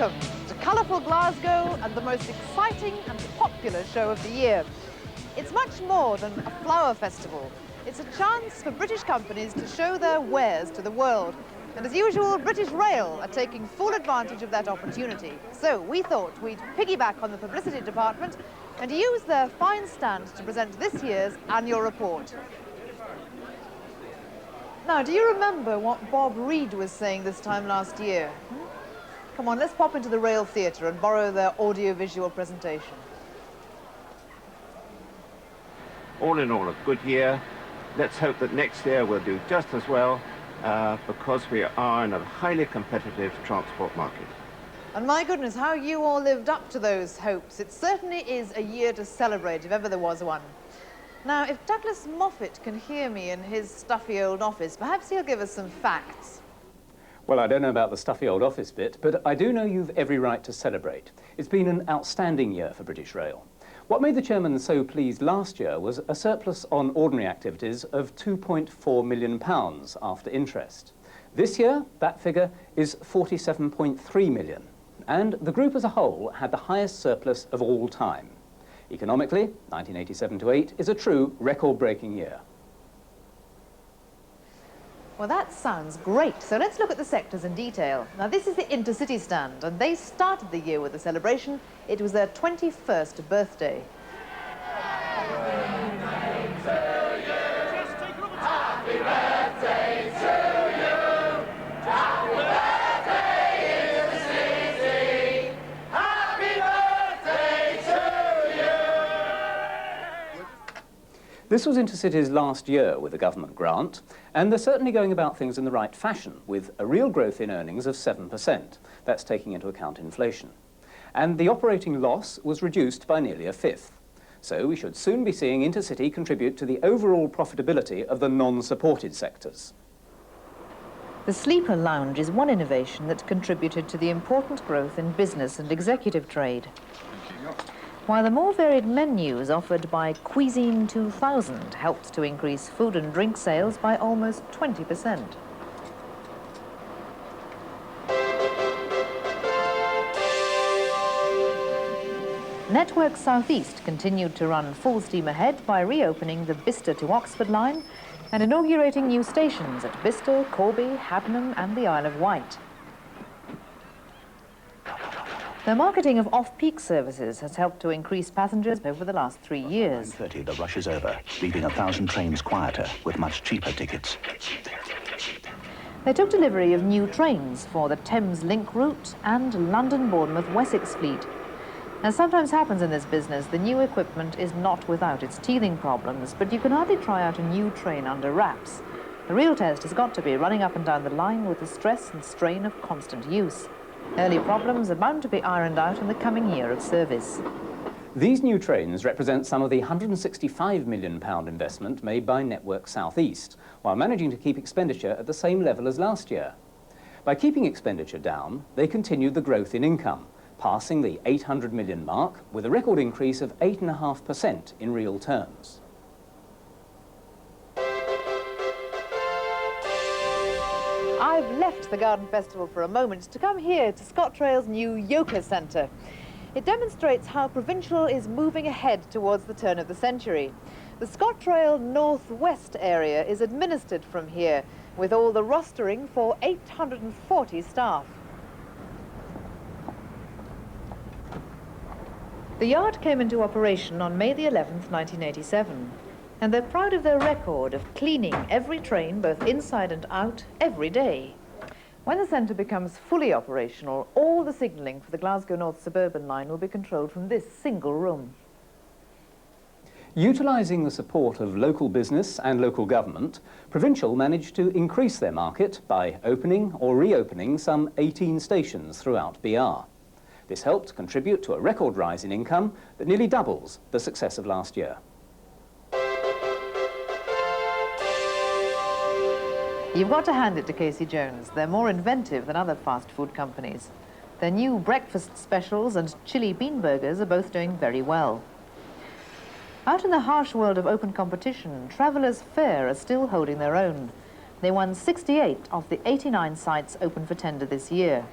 Welcome to colourful Glasgow and the most exciting and popular show of the year. It's much more than a flower festival. It's a chance for British companies to show their wares to the world. And as usual, British Rail are taking full advantage of that opportunity. So we thought we'd piggyback on the publicity department and use their fine stand to present this year's annual report. Now, do you remember what Bob Reed was saying this time last year? Come on, let's pop into the Rail Theatre and borrow their audio-visual presentation. All in all, a good year. Let's hope that next year we'll do just as well because we are in a highly competitive transport market. And my goodness, how you all lived up to those hopes. It certainly is a year to celebrate, if ever there was one. Now, if Douglas Moffat can hear me in his stuffy old office, perhaps he'll give us some facts. Well, I don't know about the stuffy old office bit, but I do know you've every right to celebrate. It's been an outstanding year for British Rail. What made the chairman so pleased last year was a surplus on ordinary activities of £2.4 million after interest. This year, that figure is £47.3 million, and the group as a whole had the highest surplus of all time. Economically, 1987-8 is a true record-breaking year. Well, that sounds great. So let's look at the sectors in detail. Now, this is the Intercity stand, and they started the year with a celebration. It was their 21st birthday. Happy birthday to you. Happy birthday, Intercity. Happy birthday to you. This was Intercity's last year with a government grant, and they're certainly going about things in the right fashion, with a real growth in earnings of 7%. That's taking into account inflation. And the operating loss was reduced by nearly a fifth. So we should soon be seeing Intercity contribute to the overall profitability of the non-supported sectors. The sleeper lounge is one innovation that contributed to the important growth in business and executive trade. While the more varied menus offered by Cuisine 2000 helped to increase food and drink sales by almost 20%. Network South East continued to run full steam ahead by reopening the Bicester to Oxford line and inaugurating new stations at Bicester, Corby, Haddenham and the Isle of Wight. Their marketing of off-peak services has helped to increase passengers over the last 3 years. 9:30, the rush is over, leaving 1,000 trains quieter with much cheaper tickets. They took delivery of new trains for the Thames Link route and London-Bournemouth-Wessex fleet. As sometimes happens in this business, the new equipment is not without its teething problems, but you can hardly try out a new train under wraps. The real test has got to be running up and down the line with the stress and strain of constant use. Early problems are bound to be ironed out in the coming year of service. These new trains represent some of the £165 million investment made by Network South East, while managing to keep expenditure at the same level as last year. By keeping expenditure down, they continued the growth in income, passing the £800 million mark with a record increase of 8.5% in real terms. I've left the Garden Festival for a moment to come here to ScotRail's new Yoker Centre. It demonstrates how Provincial is moving ahead towards the turn of the century. The ScotRail North West area is administered from here, with all the rostering for 840 staff. The yard came into operation on May the 11th, 1987. And they're proud of their record of cleaning every train, both inside and out, every day. When the centre becomes fully operational, all the signalling for the Glasgow North Suburban line will be controlled from this single room. Utilising the support of local business and local government, Provincial managed to increase their market by opening or reopening some 18 stations throughout BR. This helped contribute to a record rise in income that nearly doubles the success of last year. You've got to hand it to Casey Jones. They're more inventive than other fast food companies. Their new breakfast specials and chili bean burgers are both doing very well. Out in the harsh world of open competition, Travellers Fair are still holding their own. They won 68 of the 89 sites open for tender this year.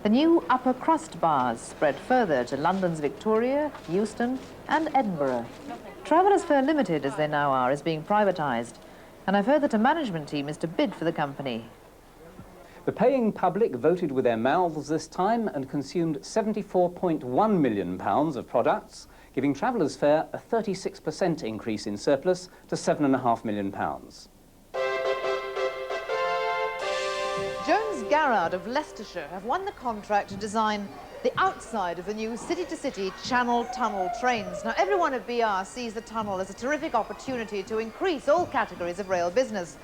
The new upper crust bars spread further to London's Victoria, Euston and Edinburgh. Travellers' Fare Limited, as they now are, is being privatised, and I've heard that a management team is to bid for the company. The paying public voted with their mouths this time and consumed £74.1 million of products, giving Travellers' Fare a 36% increase in surplus to £7.5 million. Jones Garrard of Leicestershire have won the contract to design the outside of the new city-to-city Channel Tunnel trains. Now, everyone at BR sees the tunnel as a terrific opportunity to increase all categories of rail business.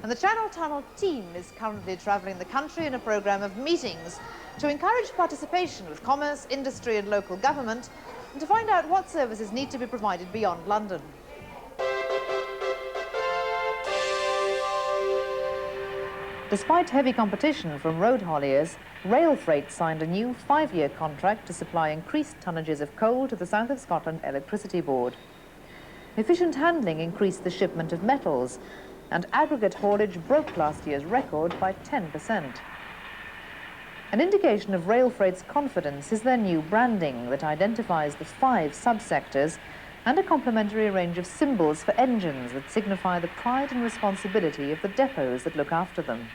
And the Channel Tunnel team is currently travelling the country in a programme of meetings to encourage participation with commerce, industry and local government, and to find out what services need to be provided beyond London. Despite heavy competition from road hauliers, Rail Freight signed a new 5-year contract to supply increased tonnages of coal to the South of Scotland Electricity Board. Efficient handling increased the shipment of metals, and aggregate haulage broke last year's record by 10%. An indication of Rail Freight's confidence is their new branding that identifies the 5 subsectors and a complementary range of symbols for engines that signify the pride and responsibility of the depots that look after them.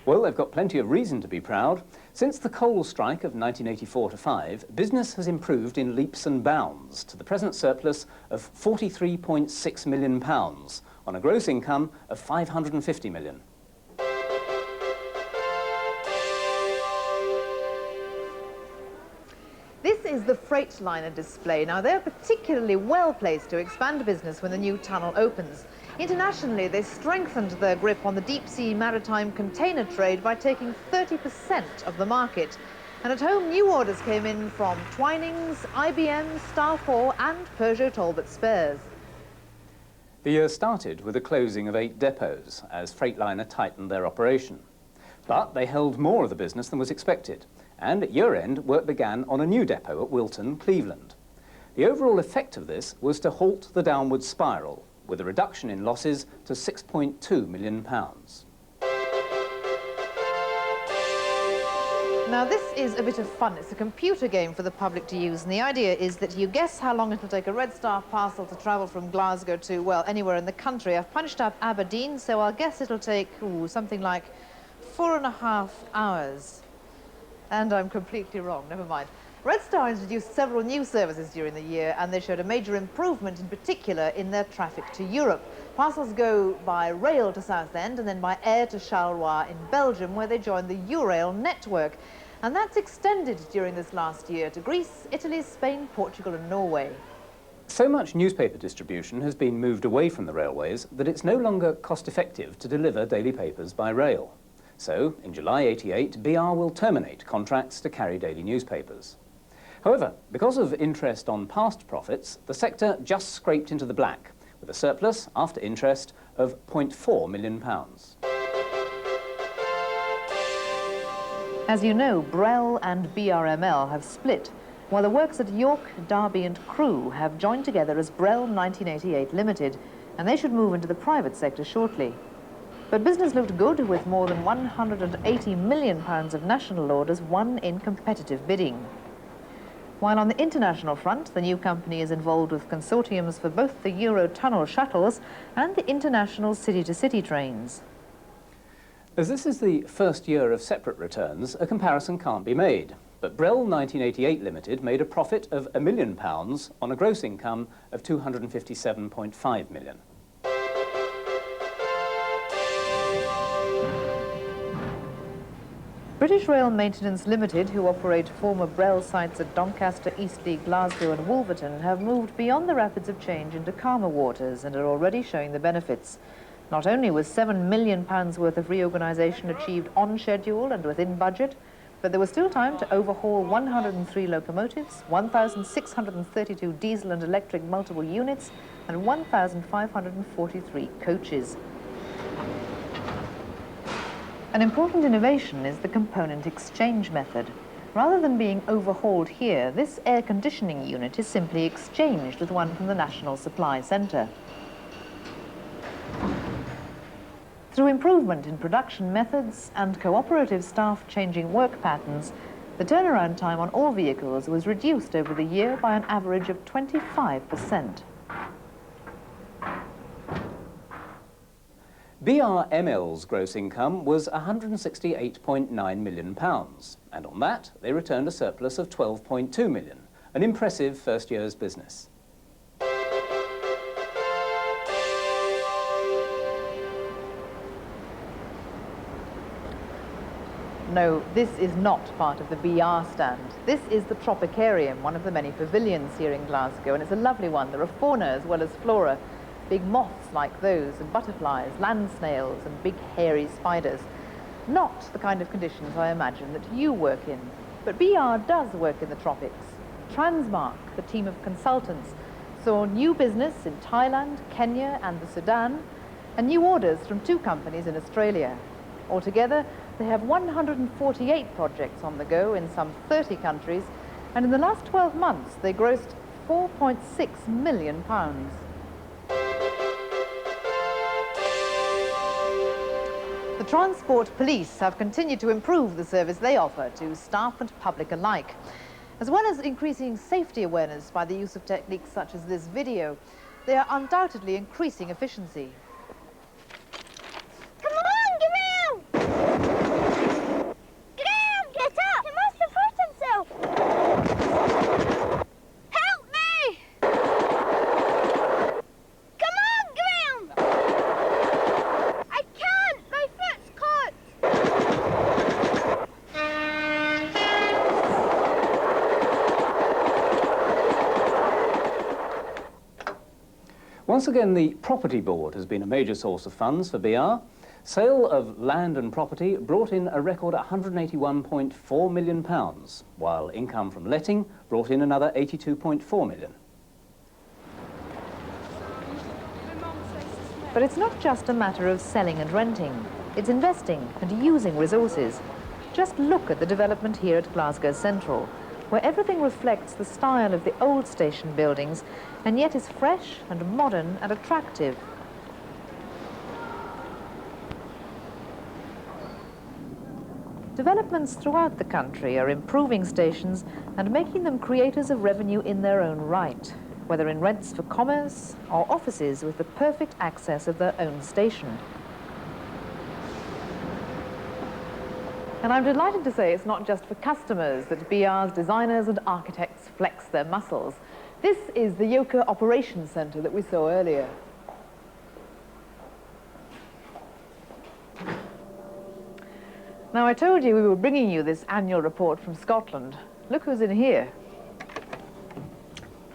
Well, they've got plenty of reason to be proud. Since the coal strike of 1984-5, business has improved in leaps and bounds to the present surplus of £43.6 million on a gross income of £550 million. This is the Freightliner display. Now, they're particularly well placed to expand business when the new tunnel opens. Internationally, they strengthened their grip on the deep-sea maritime container trade by taking 30% of the market. And at home, new orders came in from Twinings, IBM, Star 4 and Peugeot Talbot Spares. The year started with the closing of 8 depots as Freightliner tightened their operation. But they held more of the business than was expected. And at year-end, work began on a new depot at Wilton, Cleveland. The overall effect of this was to halt the downward spiral, with a reduction in losses to £6.2 million. Now, this is a bit of fun. It's a computer game for the public to use, and the idea is that you guess how long it'll take a Red Star parcel to travel from Glasgow to, well, anywhere in the country. I've punched up Aberdeen, so I'll guess it'll take, something like 4.5 hours. And I'm completely wrong, never mind. Red Star introduced several new services during the year, and they showed a major improvement, in particular, in their traffic to Europe. Parcels go by rail to Southend and then by air to Charleroi in Belgium, where they join the Eurail network. And that's extended during this last year to Greece, Italy, Spain, Portugal and Norway. So much newspaper distribution has been moved away from the railways that it's no longer cost-effective to deliver daily papers by rail. So, in July '88, BR will terminate contracts to carry daily newspapers. However, because of interest on past profits, the sector just scraped into the black, with a surplus after interest of £0.4 million. As you know, Brell and BRML have split, while the works at York, Derby and Crewe have joined together as Brell 1988 Limited, and they should move into the private sector shortly. But business looked good, with more than £180 million of national orders won in competitive bidding. While on the international front, the new company is involved with consortiums for both the Eurotunnel shuttles and the international city-to-city trains. As this is the first year of separate returns, a comparison can't be made. But Brell 1988 Limited made a profit of £1 million on a gross income of £257.5 million. British Rail Maintenance Limited, who operate former Brell sites at Doncaster, Eastleigh, Glasgow and Wolverton, have moved beyond the rapids of change into calmer waters and are already showing the benefits. Not only was £7 million worth of reorganisation achieved on schedule and within budget, but there was still time to overhaul 103 locomotives, 1,632 diesel and electric multiple units and 1,543 coaches. An important innovation is the component exchange method. Rather than being overhauled here, this air conditioning unit is simply exchanged with one from the National Supply Centre. Through improvement in production methods and cooperative staff changing work patterns, the turnaround time on all vehicles was reduced over the year by an average of 25%. BRML's gross income was £168.9 million, and on that they returned a surplus of £12.2 million, an impressive first year's business. No, this is not part of the BR stand. This is the Tropicarium, one of the many pavilions here in Glasgow, and it's a lovely one. There are fauna as well as flora, big moths like those, and butterflies, land snails, and big hairy spiders. Not the kind of conditions I imagine that you work in. But BR does work in the tropics. Transmark, the team of consultants, saw new business in Thailand, Kenya, and the Sudan, and new orders from 2 companies in Australia. Altogether, they have 148 projects on the go in some 30 countries, and in the last 12 months they grossed £4.6 million. The Transport Police have continued to improve the service they offer to staff and public alike. As well as increasing safety awareness by the use of techniques such as this video, they are undoubtedly increasing efficiency. Once again, the Property Board has been a major source of funds for BR. Sale of land and property brought in a record £181.4 million, while income from letting brought in another £82.4 million. But it's not just a matter of selling and renting. It's investing and using resources. Just look at the development here at Glasgow Central, where everything reflects the style of the old station buildings and yet is fresh and modern and attractive. Developments throughout the country are improving stations and making them creators of revenue in their own right, whether in rents for commerce or offices with the perfect access of their own station. And I'm delighted to say it's not just for customers that BR's designers and architects flex their muscles. This is the Yoker Operations Centre that we saw earlier. Now, I told you we were bringing you this annual report from Scotland. Look who's in here.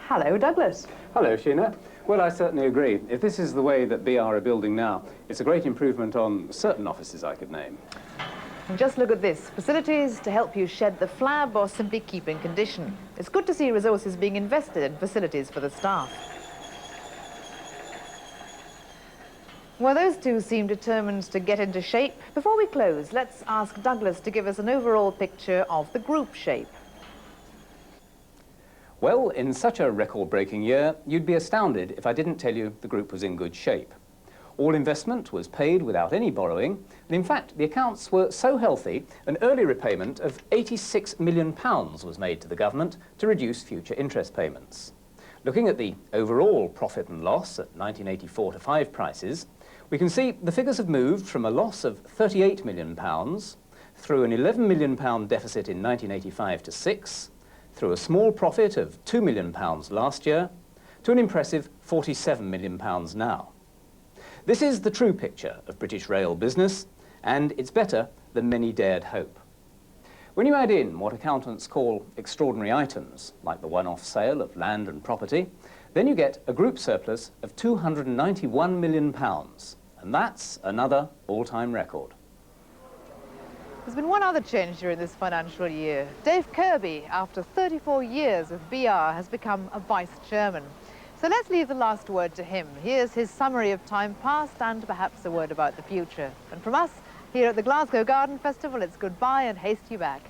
Hello, Douglas. Hello, Sheena. Well, I certainly agree. If this is the way that BR are building now, it's a great improvement on certain offices I could name. And just look at this, facilities to help you shed the flab or simply keep in condition. It's good to see resources being invested in facilities for the staff. Well, those two seem determined to get into shape. Before we close, let's ask Douglas to give us an overall picture of the group shape. Well, in such a record-breaking year, you'd be astounded if I didn't tell you the group was in good shape. All investment was paid without any borrowing, and in fact, the accounts were so healthy, an early repayment of £86 million was made to the government to reduce future interest payments. Looking at the overall profit and loss at 1984-5 prices, we can see the figures have moved from a loss of £38 million through an £11 million deficit in 1985-6, through a small profit of £2 million last year, to an impressive £47 million now. This is the true picture of British rail business, and it's better than many dared hope. When you add in what accountants call extraordinary items, like the one-off sale of land and property, then you get a group surplus of £291 million, and that's another all-time record. There's been one other change during this financial year. Dave Kirby, after 34 years with BR, has become a vice-chairman. So let's leave the last word to him. Here's his summary of time past and perhaps a word about the future. And from us, here at the Glasgow Garden Festival, it's goodbye and haste you back.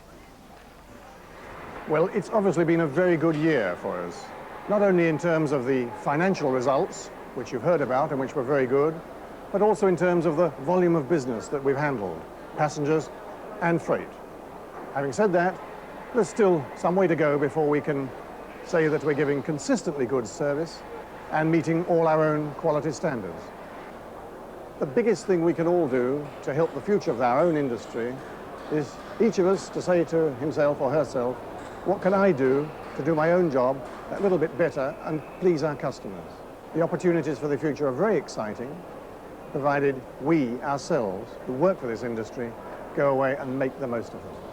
Well, it's obviously been a very good year for us, not only in terms of the financial results, which you've heard about and which were very good, but also in terms of the volume of business that we've handled, passengers and freight. Having said that, there's still some way to go before we can say that we're giving consistently good service and meeting all our own quality standards. The biggest thing we can all do to help the future of our own industry is each of us to say to himself or herself, what can I do to do my own job a little bit better and please our customers? The opportunities for the future are very exciting, provided we ourselves, who work for this industry, go away and make the most of them.